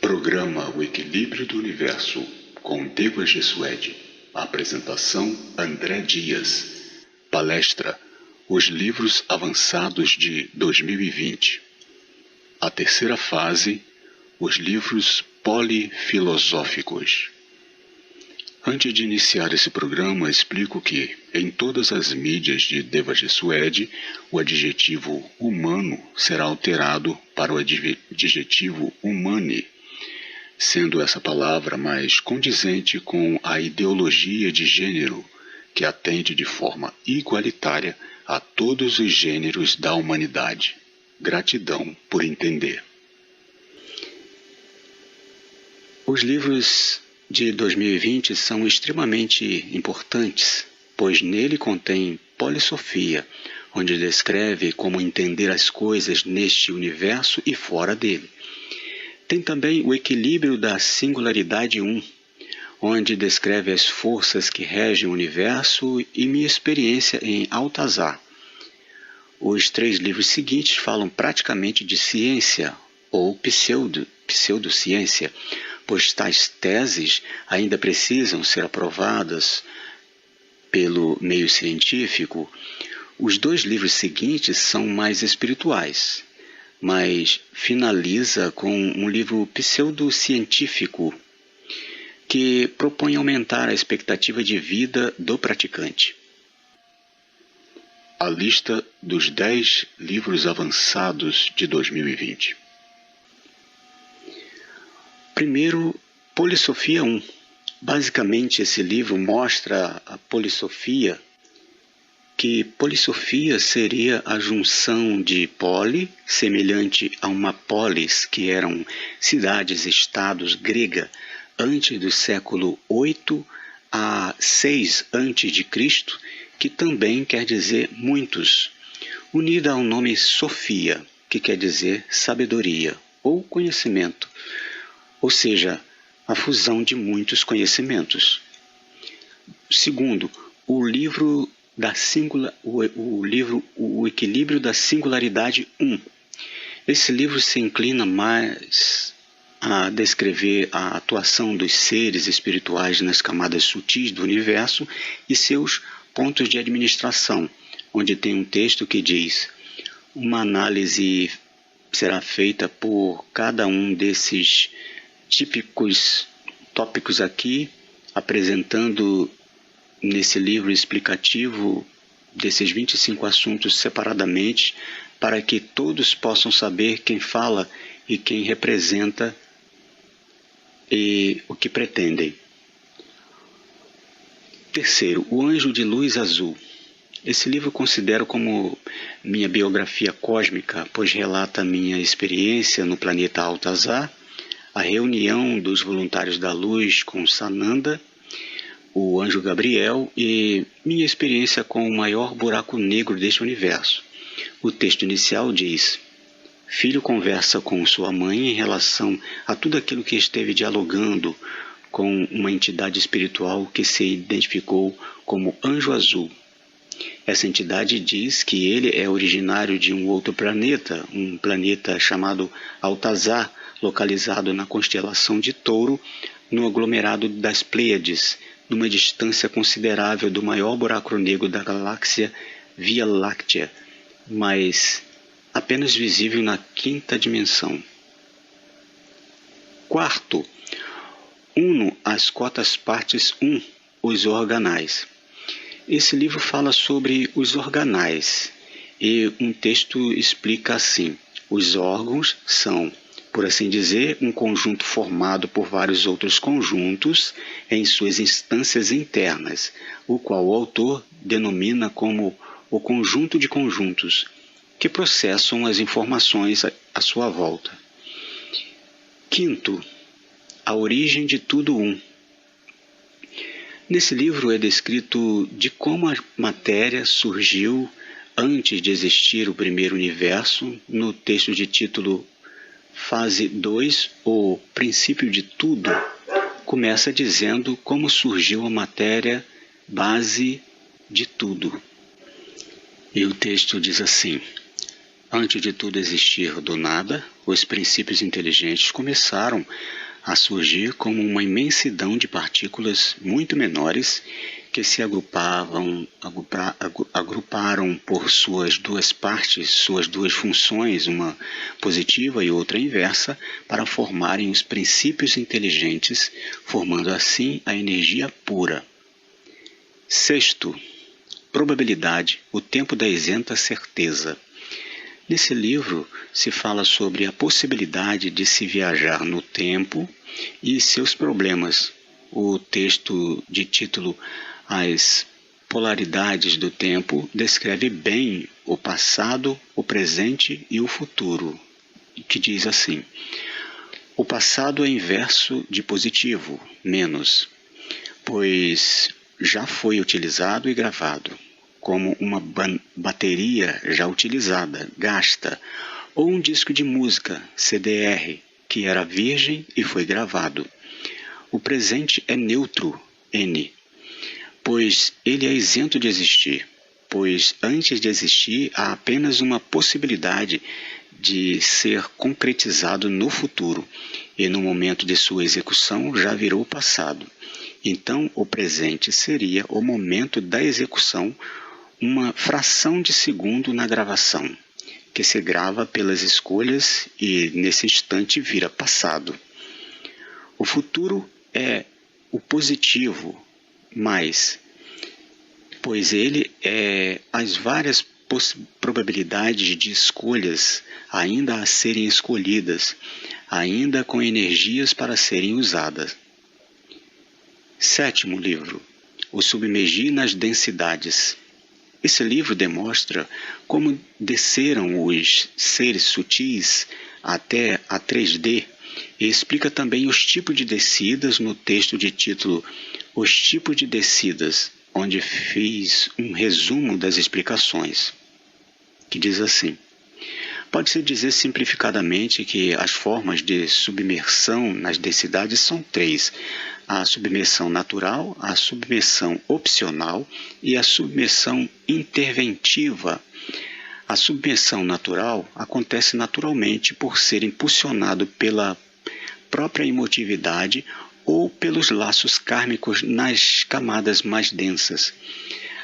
Programa O Equilíbrio do Universo, com Deva Jesuede. Apresentação: André Dias. Palestra: Os Livros Avançados de 2020. A terceira fase: Os Livros Polifilosóficos. Antes de iniciar esse programa, explico que, em todas as mídias de Deva Jesuede, o adjetivo humano será alterado para o adjetivo humane, sendo essa palavra mais condizente com a ideologia de gênero, que atende de forma igualitária a todos os gêneros da humanidade. Gratidão por entender. Os livros de 2020 são extremamente importantes, pois nele contém Polissofia, onde descreve como entender as coisas neste universo e fora dele. Tem também o Equilíbrio da Singularidade 1, onde descreve as forças que regem o universo e minha experiência em Altazar. Os 3 livros seguintes falam praticamente de ciência ou pseudociência, pois tais teses ainda precisam ser aprovadas pelo meio científico. Os 2 livros seguintes são mais espirituais, mas finaliza com um livro pseudocientífico que propõe aumentar a expectativa de vida do praticante. A lista dos 10 livros avançados de 2020. Primeiro, Polissofia 1. Basicamente, esse livro mostra a polissofia, que polissofia seria a junção de poli, semelhante a uma polis, que eram cidades-estados grega, antes do século 8 a 6 a.C., que também quer dizer muitos, unida ao nome Sofia, que quer dizer sabedoria ou conhecimento, ou seja, a fusão de muitos conhecimentos. Segundo, o Equilíbrio da Singularidade 1. Esse livro se inclina mais a descrever a atuação dos seres espirituais nas camadas sutis do universo e seus pontos de administração, onde tem um texto que diz: uma análise será feita por cada um desses típicos tópicos aqui, apresentando nesse livro explicativo desses 25 assuntos separadamente, para que todos possam saber quem fala e quem representa e o que pretendem. Terceiro, O Anjo de Luz Azul. Esse livro eu considero como minha biografia cósmica, pois relata minha experiência no planeta Altazar, a reunião dos voluntários da luz com Sananda, o anjo Gabriel e minha experiência com o maior buraco negro deste universo. O texto inicial diz: filho conversa com sua mãe em relação a tudo aquilo que esteve dialogando com uma entidade espiritual que se identificou como Anjo Azul. Essa entidade diz que ele é originário de um outro planeta, um planeta chamado Altazar, localizado na constelação de Touro, no aglomerado das Pleiades, numa distância considerável do maior buraco negro da galáxia Via Láctea, mas apenas visível na 5ª dimensão. Quarto, Uno as Cotas Partes 1, Os Organais. Esse livro fala sobre os organais, e um texto explica assim: os órgãos são, por assim dizer, um conjunto formado por vários outros conjuntos em suas instâncias internas, o qual o autor denomina como o conjunto de conjuntos, que processam as informações à sua volta. Quinto, A Origem de Tudo Um. Nesse livro é descrito de como a matéria surgiu antes de existir o primeiro universo, no texto de título Fase 2, o Princípio de Tudo, começa dizendo como surgiu a matéria base de tudo. E o texto diz assim: Antes de tudo existir do nada, os princípios inteligentes começaram a surgir como uma imensidão de partículas muito menores que se agruparam por suas duas partes, suas duas funções, uma positiva e outra inversa, para formarem os princípios inteligentes, formando assim a energia pura. Sexto, probabilidade, o tempo da isenta certeza. Nesse livro se fala sobre a possibilidade de se viajar no tempo e seus problemas. O texto de título As Polaridades do Tempo descreve bem o passado, o presente e o futuro, que diz assim: o passado é inverso de positivo, menos, pois já foi utilizado e gravado, como uma bateria já utilizada, gasta, ou um disco de música, CDR, que era virgem e foi gravado. O presente é neutro, N, pois ele é isento de existir, pois antes de existir há apenas uma possibilidade de ser concretizado no futuro, e no momento de sua execução já virou passado. Então, o presente seria o momento da execução, uma fração de segundo na gravação, que se grava pelas escolhas e, nesse instante, vira passado. O futuro é o positivo, pois ele é as várias probabilidades de escolhas ainda a serem escolhidas, ainda com energias para serem usadas. Sétimo livro, O Submergir nas Densidades. Esse livro demonstra como desceram os seres sutis até a 3D e explica também os tipos de descidas no texto de título Os Tipos de Descidas, onde fiz um resumo das explicações, que diz assim: pode-se dizer simplificadamente que as formas de submersão nas densidades são três: a submersão natural, a submersão opcional e a submersão interventiva. A submersão natural acontece naturalmente por ser impulsionado pela própria emotividade ou pelos laços kármicos nas camadas mais densas.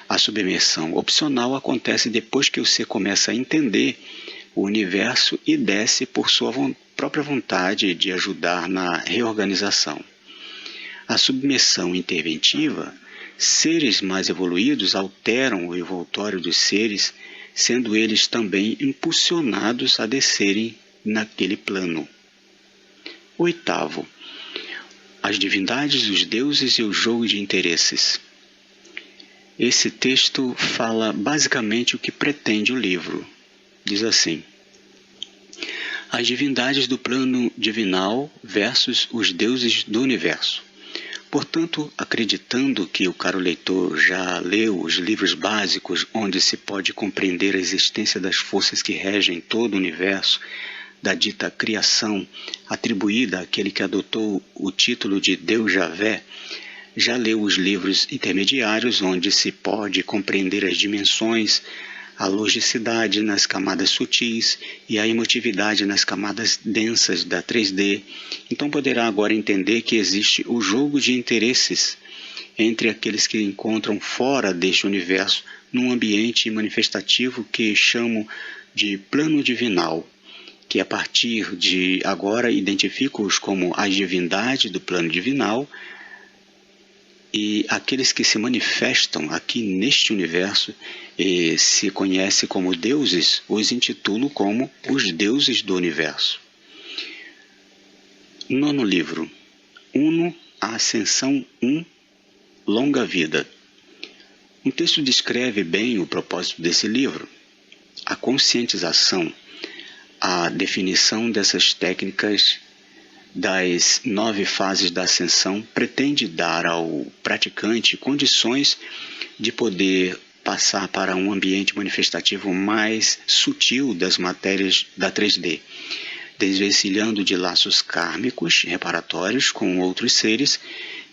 A submersão opcional acontece depois que o ser começa a entender o universo e desce por sua própria vontade de ajudar na reorganização. A submersão interventiva, seres mais evoluídos alteram o envoltório dos seres, sendo eles também impulsionados a descerem naquele plano. Oitavo, as divindades, os deuses e o jogo de interesses. Esse texto fala basicamente o que pretende o livro. Diz assim: as divindades do plano divinal versus os deuses do universo. Portanto, acreditando que o caro leitor já leu os livros básicos onde se pode compreender a existência das forças que regem todo o universo, da dita criação, atribuída àquele que adotou o título de Deus Javé, já leu os livros intermediários onde se pode compreender as dimensões, a logicidade nas camadas sutis e a emotividade nas camadas densas da 3D, então poderá agora entender que existe o jogo de interesses entre aqueles que encontram fora deste universo num ambiente manifestativo que chamo de plano divinal, que a partir de agora identifico-os como as divindades do plano divinal, e aqueles que se manifestam aqui neste universo e se conhecem como deuses, os intitulo como os deuses do universo. Nono livro, Uno, a Ascensão 1, Longa Vida. Um texto descreve bem o propósito desse livro, a conscientização, a definição dessas técnicas das 9 fases da ascensão pretende dar ao praticante condições de poder passar para um ambiente manifestativo mais sutil das matérias da 3D, desvencilhando de laços kármicos reparatórios com outros seres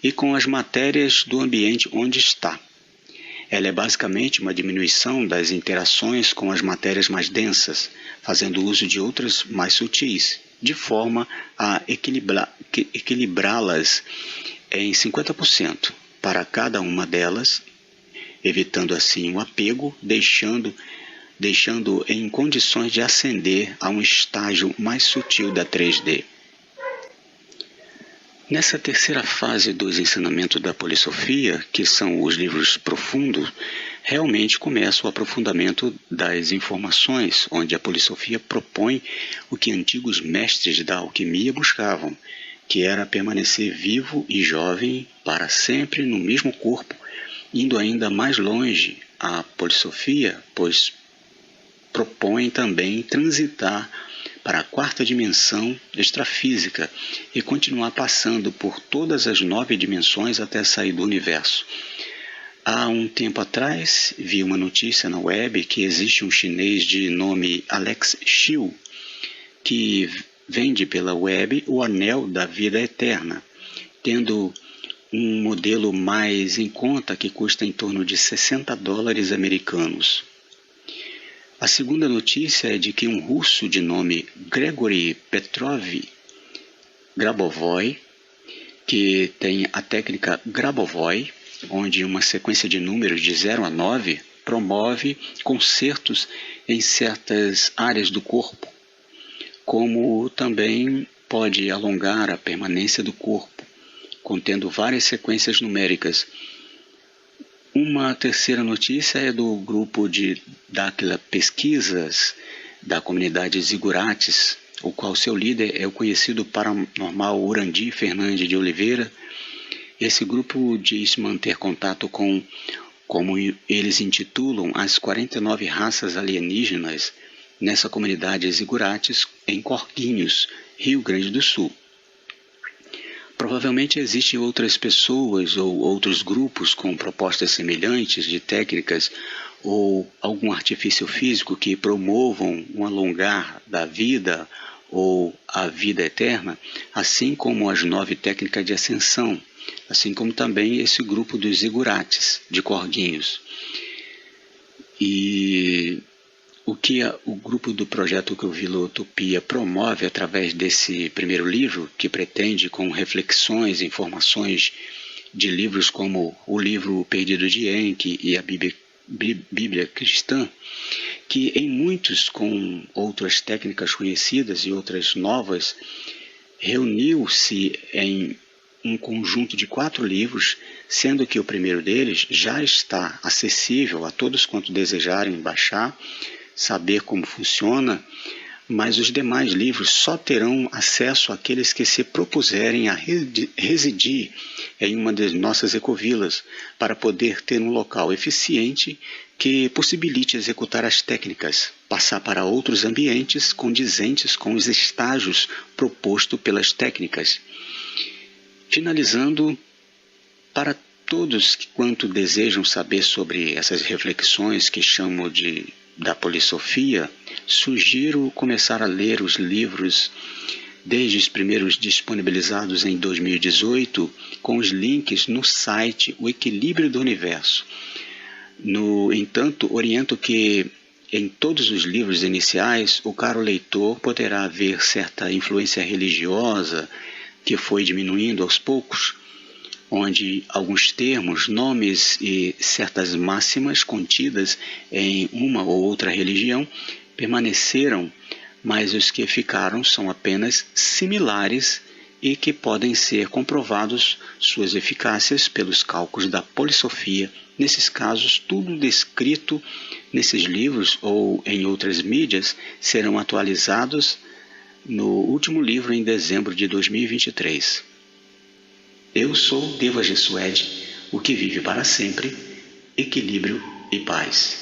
e com as matérias do ambiente onde está. Ela é basicamente uma diminuição das interações com as matérias mais densas, fazendo uso de outras mais sutis, de forma a equilibrá-las em 50% para cada uma delas, evitando assim o apego, deixando em condições de ascender a um estágio mais sutil da 3D. Nessa terceira fase dos ensinamentos da Polissofia, que são os livros profundos, realmente começa o aprofundamento das informações, onde a Polissofia propõe o que antigos mestres da alquimia buscavam, que era permanecer vivo e jovem para sempre no mesmo corpo, indo ainda mais longe. A Polissofia, pois propõe também transitar para a quarta dimensão extrafísica e continuar passando por todas as 9 dimensões até sair do universo. Há um tempo atrás, vi uma notícia na web que existe um chinês de nome Alex Xiu, que vende pela web o Anel da Vida Eterna, tendo um modelo mais em conta que custa em torno de $60 americanos. A segunda notícia é de que um russo de nome Gregory Petrov Grabovoi, que tem a técnica Grabovoi, onde uma sequência de números de 0 a 9 promove concertos em certas áreas do corpo, como também pode alongar a permanência do corpo, contendo várias sequências numéricas. Uma terceira notícia é do grupo de Dáquila Pesquisas da comunidade Zigurates, o qual seu líder é o conhecido paranormal Urandi Fernandes de Oliveira. Esse grupo diz manter contato com, como eles intitulam, as 49 raças alienígenas nessa comunidade Zigurates em Corguinhos, Rio Grande do Sul. Provavelmente existem outras pessoas ou outros grupos com propostas semelhantes de técnicas ou algum artifício físico que promovam um alongar da vida ou a vida eterna, assim como as 9 técnicas de ascensão, assim como também esse grupo dos Zigurates, de Corguinhos. E o que o grupo do projeto Vilotopia promove através desse primeiro livro, que pretende com reflexões e informações de livros como o livro O Perdido de Enki e a Bíblia Cristã, que em muitos com outras técnicas conhecidas e outras novas, reuniu-se em um conjunto de 4 livros, sendo que o primeiro deles já está acessível a todos quanto desejarem baixar, saber como funciona, mas os demais livros só terão acesso àqueles que se propuserem a residir em uma das nossas ecovilas, para poder ter um local eficiente que possibilite executar as técnicas, passar para outros ambientes condizentes com os estágios propostos pelas técnicas. Finalizando, para todos quanto desejam saber sobre essas reflexões que chamo da Polissofia, sugiro começar a ler os livros desde os primeiros disponibilizados em 2018, com os links no site O Equilíbrio do Universo. No entanto, oriento que em todos os livros iniciais o caro leitor poderá ver certa influência religiosa que foi diminuindo aos poucos, onde alguns termos, nomes e certas máximas contidas em uma ou outra religião permaneceram, mas os que ficaram são apenas similares e que podem ser comprovados suas eficácias pelos cálculos da Polissofia. Nesses casos, tudo descrito nesses livros ou em outras mídias serão atualizados no último livro em dezembro de 2023. Eu sou Deva Gessued, o que vive para sempre, equilíbrio e paz.